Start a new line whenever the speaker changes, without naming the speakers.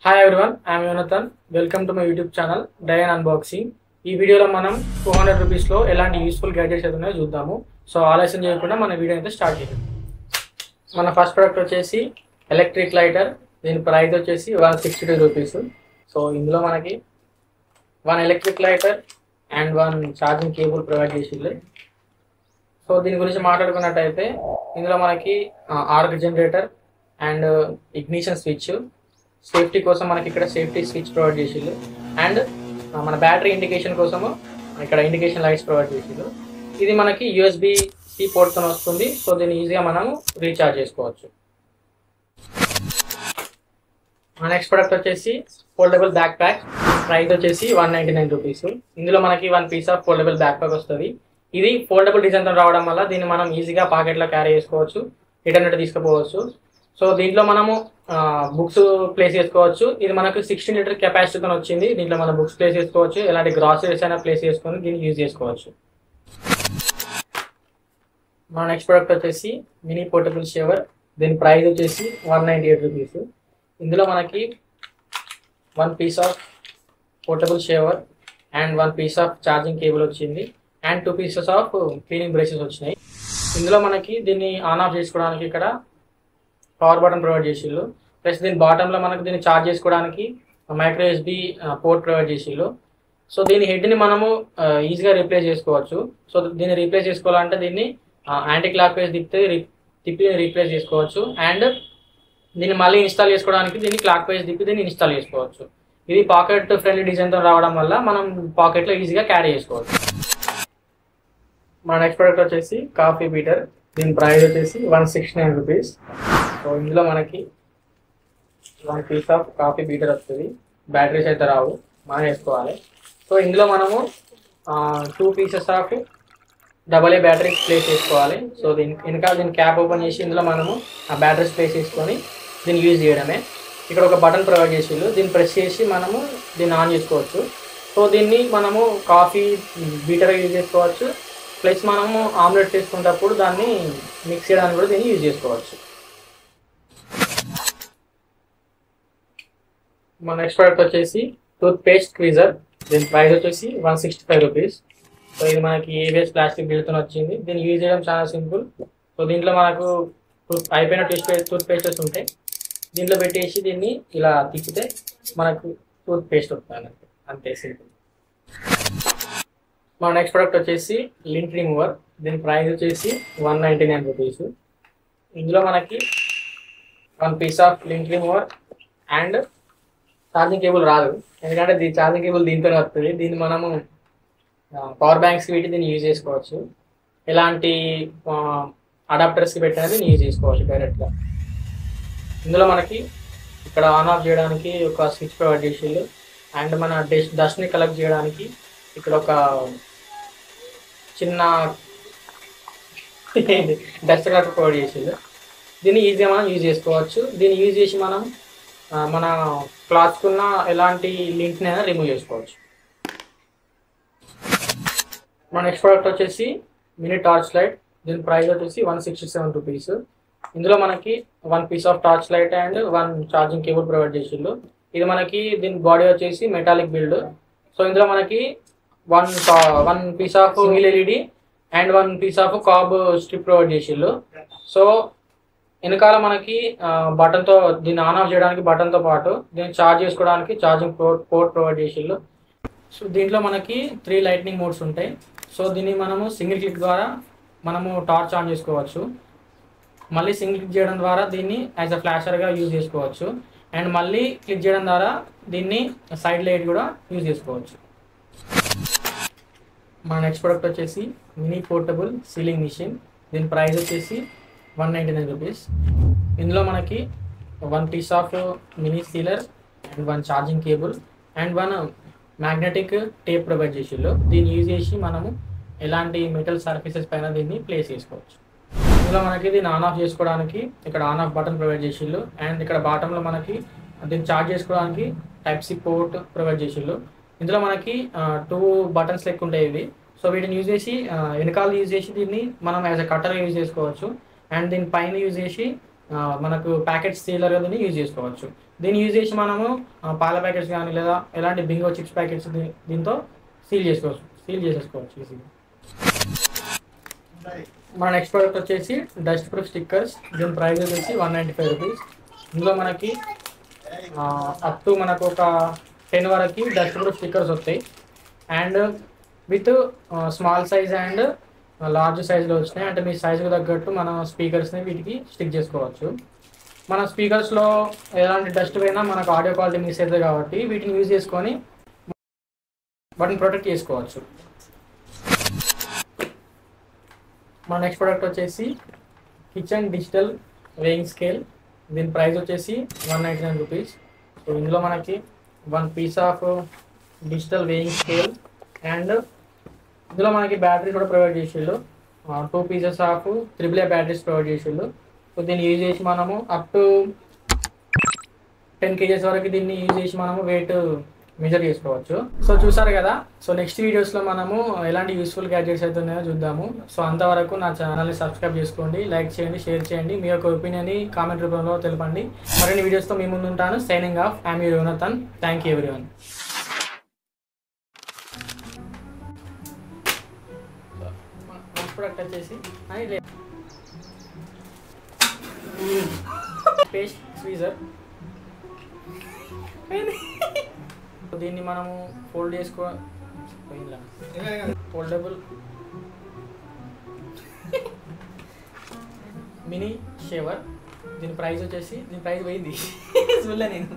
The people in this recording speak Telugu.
Hi everyone, I am Yonathan. Welcome to my YouTube channel Dayan Unboxing. ఈ వీడియోలో మనం 200 రూపీస్లో ఎలాంటి యూస్ఫుల్ గ్యాడ్జెట్స్ అయితే చూద్దాము. సో ఆలస్యం చేయకుండా మన వీడియో అయితే స్టార్ట్ చేద్దాం. మన ఫస్ట్ ప్రోడక్ట్ వచ్చేసి ఎలక్ట్రిక్ లైటర్. దీని ప్రైస్ వచ్చేసి 162 రూపీస్. సో ఇందులో మనకి 1 electric lighter and 1 charging cable provide చేసింది. సో దీని గురించి మాట్లాడుకున్నట్టయితే ఇందులో మనకి arc generator and ignition switch, safety కోసం మనకి ఇక్కడ సేఫ్టీ స్విచ్ ప్రొవైడ్ చేసిళ్ళు అండ్ మన బ్యాటరీ ఇండికేషన్ కోసము ఇక్కడ ఇండికేషన్ లైట్స్ ప్రొవైడ్ చేసిళ్ళు. ఇది మనకి USB-C పోర్ట్తో వస్తుంది. సో దీన్ని ఈజీగా మనము రీఛార్జ్ చేసుకోవచ్చు. మన నెక్స్ట్ ప్రోడక్ట్ వచ్చేసి ఫోల్డబుల్ బ్యాక్ ప్యాక్. ప్రైస్ వచ్చేసి 199 రూపీస్. ఇందులో మనకి 1 piece of foldable backpack వస్తుంది. ఇది ఫోల్డబుల్ డిజైన్తో రావడం వల్ల దీన్ని మనం ఈజీగా పాకెట్లో క్యారీ చేసుకోవచ్చు, రిటర్న్ తీసుకుపోవచ్చు. సో దీంట్లో మనము బుక్స్ ప్లేస్ చేసుకోవచ్చు. ఇది మనకు 16 లీటర్ కెపాసిటీతో వచ్చింది. దీంట్లో మనం బుక్స్ ప్లేస్ చేసుకోవచ్చు, ఎలాంటి గ్రాసరీస్ అయినా ప్లేస్ చేసుకొని దీన్ని యూజ్ చేసుకోవచ్చు. మన నెక్స్ట్ ప్రోడక్ట్ వచ్చేసి మినీ పోర్టబుల్ షేవర్. దీని ప్రైస్ వచ్చేసి 198 రూపీస్. ఇందులో మనకి 1 piece of portable shaver and 1 piece of charging cable వచ్చింది and 2 pieces of cleaning brushes వచ్చినాయి. ఇందులో మనకి దీన్ని ఆన్ ఆఫ్ చేసుకోవడానికి ఇక్కడ పవర్ బటన్ ప్రొవైడ్ చేసిళ్ళు. ప్లస్ దీని బాటంలో మనకు దీన్ని ఛార్జ్ చేసుకోవడానికి మైక్రో USB పోర్ట్ ప్రొవైడ్ చేసిళ్ళు. సో దీని హెడ్ని మనము ఈజీగా రీప్లేస్ చేసుకోవచ్చు. సో దీన్ని రీప్లేస్ చేసుకోవాలంటే దీన్ని యాంటీ క్లాక్ వైజ్ తిప్పి రీప్లేస్ చేసుకోవచ్చు అండ్ దీన్ని మళ్ళీ ఇన్స్టాల్ చేసుకోవడానికి దీన్ని క్లాక్ వైజ్ తిప్పి దీన్ని ఇన్స్టాల్ చేసుకోవచ్చు. ఇది పాకెట్ ఫ్రెండ్లీ డిజైన్తో రావడం వల్ల మనం పాకెట్లో ఈజీగా క్యారీ చేసుకోవచ్చు. మన నెక్స్ట్ ప్రోడక్ట్ వచ్చేసి కాఫీ బీటర్. దీని ప్రైస్ వచ్చేసి 169 రూపీస్. సో ఇందులో మనకి 1 పీస్ ఆఫ్ కాఫీ బీటర్ వస్తుంది. బ్యాటరీస్ అయితే రావు, మనం వేసుకోవాలి. సో ఇందులో మనము 2 pieces of AA batteries place చేసుకోవాలి. సో దీని క్యాప్ ఓపెన్ చేసి ఇందులో మనము ఆ బ్యాటరీస్ ప్లేస్ చేసుకొని దీన్ని యూజ్ చేయడమే. ఇక్కడ ఒక బటన్ ప్రొవైడ్ చేసిళ్ళు. దీన్ని ప్రెస్ చేసి మనము దీన్ని ఆన్ చేసుకోవచ్చు. సో దీన్ని మనము కాఫీ బీటర్ యూజ్ చేసుకోవచ్చు. ప్లస్ మనము ఆమ్లెట్ చేసుకునేటప్పుడు దాన్ని మిక్స్ చేయడానికి కూడా దీన్ని యూజ్ చేసుకోవచ్చు. మన నెక్స్ట్ ప్రోడక్ట్ వచ్చేసి టూత్ పేస్ట్ స్క్వీజర్. దీని ప్రైస్ వచ్చేసి 165 రూపీస్. సో ఇది మనకి ABS ప్లాస్టిక్ బిల్తో వచ్చింది. దీన్ని యూజ్ చేయడం చాలా సింపుల్. సో దీంట్లో మనకు అయిపోయిన టూత్ పేస్టెస్ ఉంటాయి. దీంట్లో పెట్టేసి దీన్ని ఇలా తిప్పితే మనకు టూత్ పేస్ట్ వస్తుంది, అంతే సింపుల్. మన నెక్స్ట్ ప్రోడక్ట్ వచ్చేసి లింట్ రిమూవర్. దీని ప్రైస్ వచ్చేసి 199 రూపీస్. ఇందులో మనకి 1 piece of lint remover and charging cable రాదు, ఎందుకంటే ఛార్జింగ్ కేబుల్ దీంతోనే వస్తుంది. దీన్ని మనము పవర్ బ్యాంక్స్కి పెట్టి దీన్ని యూజ్ చేసుకోవచ్చు. ఎలాంటి అడాప్టర్స్కి పెట్టినా దీన్ని యూజ్ చేసుకోవచ్చు డైరెక్ట్గా. ఇందులో మనకి ఇక్కడ ఆన్ ఆఫ్ చేయడానికి ఒక స్విచ్ ప్రొవైడ్ చేసేళ్ళు అండ్ మన డస్ట్ని కలెక్ట్ చేయడానికి ఇక్కడ ఒక చిన్న డస్ట్ కలెక్టర్ ప్రొవైడ్ చేసేళ్ళు. దీన్ని ఈజీగా మనం యూజ్ చేసుకోవచ్చు. దీన్ని యూజ్ చేసి మనం మన క్లాత్కున్న ఎలాంటి లింక్ని అయినా రిమూవ్ చేసుకోవచ్చు. మన నెక్స్ట్ ప్రోడక్ట్ వచ్చేసి మినీ టార్చ్ లైట్. దీని ప్రైస్ వచ్చేసి 167 రూపీస్. ఇందులో మనకి 1 piece of torch light and 1 charging cable provide చేసిండు. ఇది మనకి దీని బాడీ వచ్చేసి మెటాలిక్ బిల్డ్. సో ఇందులో మనకి 1 piece of single LED and 1 piece of cob strip provide చేసిండు. సో వెనకాల మనకి బటన్తో దీన్ని ఆన్ ఆఫ్ చేయడానికి బటన్తో పాటు దీన్ని ఛార్జ్ చేసుకోవడానికి ఛార్జింగ్ పోర్ట్ ప్రొవైడ్ చేసిళ్ళు. సో దీంట్లో మనకి 3 లైట్నింగ్ మోడ్స్ ఉంటాయి. సో దీన్ని మనము సింగిల్ క్లిక్ ద్వారా మనము టార్చ్ ఆన్ చేసుకోవచ్చు. మళ్ళీ సింగిల్ క్లిక్ చేయడం ద్వారా దీన్ని యాజ్ అ ఫ్లాషర్గా యూజ్ చేసుకోవచ్చు అండ్ మళ్ళీ క్లిక్ చేయడం ద్వారా దీన్ని సైడ్ లైట్ కూడా యూజ్ చేసుకోవచ్చు. మన నెక్స్ట్ ప్రోడక్ట్ వచ్చేసి మినీ పోర్టబుల్ సీలింగ్ మిషన్. దీని ప్రైస్ వచ్చేసి 199 రూపీస్. ఇందులో మనకి 1 piece of mini sealer and 1 charging cable and 1 magnetic tape provide చేసిళ్ళు. దీన్ని యూజ్ చేసి మనము ఎలాంటి మెటల్ సర్ఫేసెస్ పైన దీన్ని ప్లేస్ చేసుకోవచ్చు. ఇందులో మనకి దీన్ని ఆన్ ఆఫ్ చేసుకోవడానికి ఇక్కడ ఆన్ ఆఫ్ బటన్ ప్రొవైడ్ చేసిళ్ళు అండ్ ఇక్కడ బాటంలో మనకి దీన్ని ఛార్జ్ చేసుకోవడానికి Type-C పోర్ట్ ప్రొవైడ్ చేసిళ్ళు. ఇందులో మనకి 2 బటన్స్ లెక్క ఉంటాయి ఇవి. సో వీటిని యూజ్ చేసి వెనకాల యూజ్ చేసి దీన్ని మనం యాజ్ అ కట్టర్ యూజ్ చేసుకోవచ్చు అండ్ దీని పైన యూజ్ చేసి మనకు ప్యాకెట్ సీలర్గా దీన్ని యూజ్ చేసుకోవచ్చు. దీన్ని యూజ్ చేసి మనము పాల ప్యాకెట్స్ కానీ లేదా ఎలాంటి బింగో చిప్స్ ప్యాకెట్స్ దీంతో సీల్ చేసేసుకోవచ్చు ఈజీగా. మన నెక్స్ట్ ప్రోడక్ట్ వచ్చేసి డస్ట్ ప్రూఫ్ స్టిక్కర్స్. దీని ప్రైస్ వచ్చేసి 195 రూపీస్. ఇందులో మనకి అప్ టు మనకు ఒక 10 వరకు డస్ట్ ప్రూఫ్ స్టిక్కర్స్ వస్తాయి. And with small size and large సైజులో వచ్చినాయి. అంటే మీ సైజుకు తగ్గట్టు మనం స్పీకర్స్ని వీటికి స్టిక్ చేసుకోవచ్చు. మన స్పీకర్స్లో ఎలాంటి డస్ట్ పోయినా మనకు ఆడియో క్వాలిటీ మిస్ అవుతుంది కాబట్టి వీటిని యూజ్ చేసుకొని వాటిని ప్రొటెక్ట్ చేసుకోవచ్చు. మన నెక్స్ట్ ప్రోడక్ట్ వచ్చేసి కిచెన్ డిజిటల్ వేయింగ్ స్కేల్. దీని ప్రైస్ వచ్చేసి 199 రూపీస్. సో ఇందులో మనకి 1 piece of digital weighing scale and ఇందులో మనకి బ్యాటరీస్ కూడా ప్రొవైడ్ చేసేళ్ళు. 2 pieces of AAA batteries provide చేసేళ్ళు. సో దీన్ని యూజ్ చేసి మనము అప్ టు 10 kgs వరకు దీన్ని యూజ్ చేసి మనము వెయిట్ మెజర్ చేసుకోవచ్చు. సో చూసారు కదా. సో నెక్స్ట్ వీడియోస్లో మనము ఎలాంటి యూస్ఫుల్ గ్యాడ్జెట్స్ అయితే ఉన్నాయో చూద్దాము. సో అంతవరకు నా ఛానల్ని సబ్స్క్రైబ్ చేసుకోండి, లైక్ చేయండి, షేర్ చేయండి. మీ యొక్క ఒపీనియన్ని కామెంట్ రూపంలో తెలపండి. మరిన్ని వీడియోస్తో మీ ముందు ఉంటాను. Signing off. I'm your Yonathan. Thank you everyone. Product వచ్చేసి పేస్ట్ స్క్వీజర్. దీన్ని మనము ఫోల్డ్ ఫోల్డబుల్ మినీ షేవర్. దీని ప్రైస్ పోయింది చూడలే నేను.